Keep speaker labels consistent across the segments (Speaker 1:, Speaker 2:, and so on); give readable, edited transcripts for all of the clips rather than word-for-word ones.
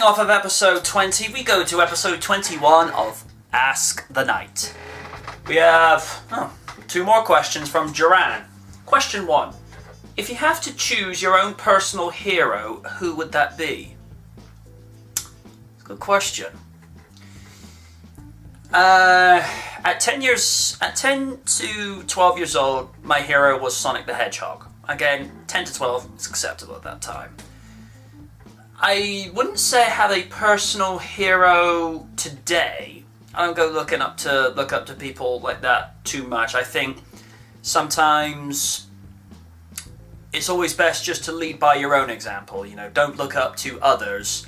Speaker 1: Coming off of episode 20, we go to episode 21 of Ask the Knight. We have 2 more questions from Duran. Question 1. If you have to choose your own personal hero, who would that be? It's a good question. At 10 to 12 years old, my hero was Sonic the Hedgehog. Again, 10 to 12 is acceptable at that time. I wouldn't say I have a personal hero today. I don't go look up to people like that too much. I think sometimes it's always best just to lead by your own example. You know, don't look up to others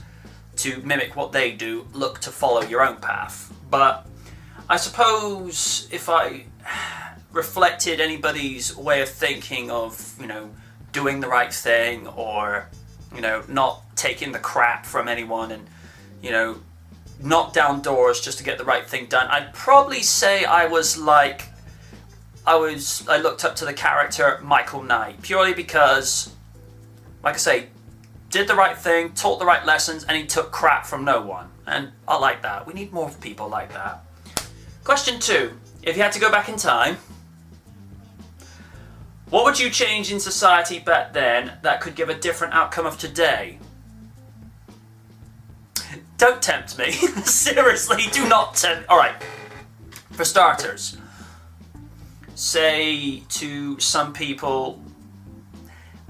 Speaker 1: to mimic what they do. Look to follow your own path. But I suppose if I reflected anybody's way of thinking of, you know, doing the right thing or, you know, not taking the crap from anyone and, you know, knock down doors just to get the right thing done, I'd probably say I looked up to the character Michael Knight, purely because, like I say, did the right thing, taught the right lessons, and he took crap from no one. And I like that. We need more people like that. Question 2. If you had to go back in time, what would you change in society back then that could give a different outcome of today? Don't tempt me. Seriously, do not tempt. Alright. For starters, say to some people,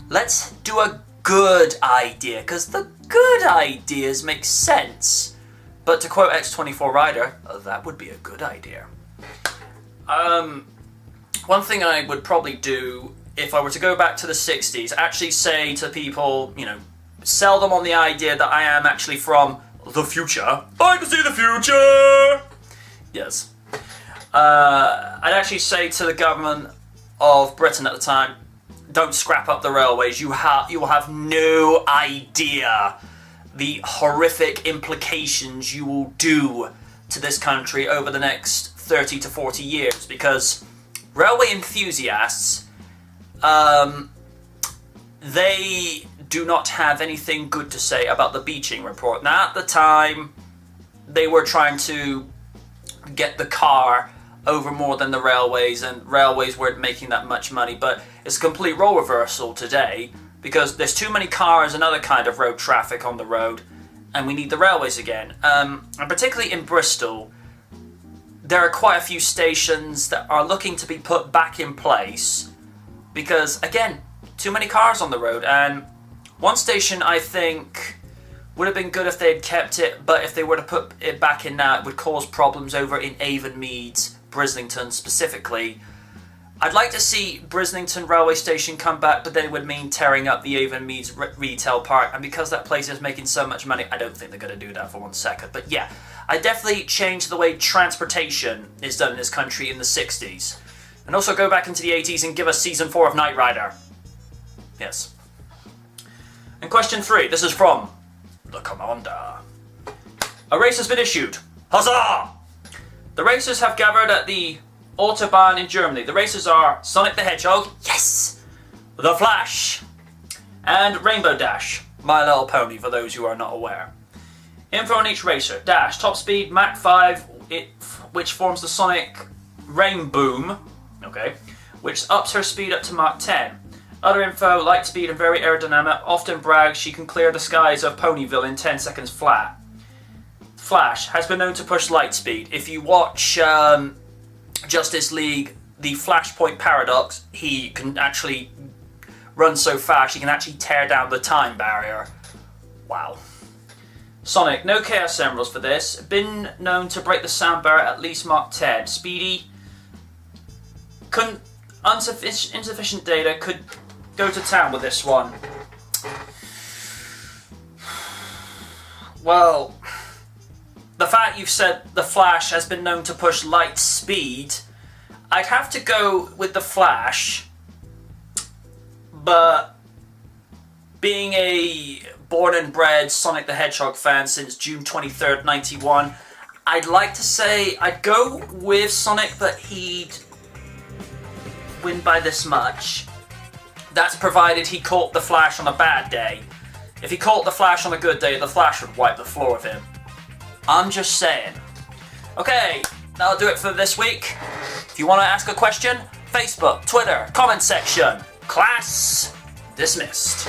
Speaker 1: let's do a good idea, because the good ideas make sense. But to quote X24 Rider, that would be a good idea. One thing I would probably do if I were to go back to the 60s, actually say to people, you know, sell them on the idea that I am actually from the future. I can see the future! Yes. I'd actually say to the government of Britain at the time, don't scrap up the railways. You will have no idea the horrific implications you will do to this country over the next 30 to 40 years, because railway enthusiasts, they do not have anything good to say about the Beeching report. Now, at the time, they were trying to get the car over more than the railways, and railways weren't making that much money, but it's a complete role reversal today, because there's too many cars and other kind of road traffic on the road, and we need the railways again. And particularly in Bristol, there are quite a few stations that are looking to be put back in place, because, again, too many cars on the road. And one station, I think, would have been good if they had kept it, but if they were to put it back in now, it would cause problems over in Avonmead, Brislington specifically. I'd like to see Brislington railway station come back, but then it would mean tearing up the Avonmead's retail park, and because that place is making so much money, I don't think they're going to do that for 1 second. But yeah, I definitely changed the way transportation is done in this country in the 60s. And also go back into the 80s and give us season 4 of Knight Rider. Yes. And question 3, this is from the Commander. A race has been issued. Huzzah! The racers have gathered at the Autobahn in Germany. The racers are Sonic the Hedgehog, yes! The Flash, and Rainbow Dash, My Little Pony, for those who are not aware. Info on each racer. Dash, top speed, Mach 5, which forms the Sonic Rain Boom, okay, which ups her speed up to Mach 10. Other info, light speed and very aerodynamic, often brags she can clear the skies of Ponyville in 10 seconds flat. Flash has been known to push light speed. If you watch Justice League, the Flashpoint Paradox, he can actually run so fast he can actually tear down the time barrier. Wow. Sonic, no Chaos Emeralds for this. Been known to break the sound barrier at least Mach 10. Speedy, insufficient data, could go to town with this one. Well, the fact you've said the Flash has been known to push light speed, I'd have to go with the Flash, but being a born and bred Sonic the Hedgehog fan since June 23rd, 91, I'd like to say I'd go with Sonic, but he'd win by this much. That's provided he caught the Flash on a bad day. If he caught the Flash on a good day, the Flash would wipe the floor with him. I'm just saying. Okay, that'll do it for this week. If you want to ask a question, Facebook, Twitter, comment section. Class dismissed.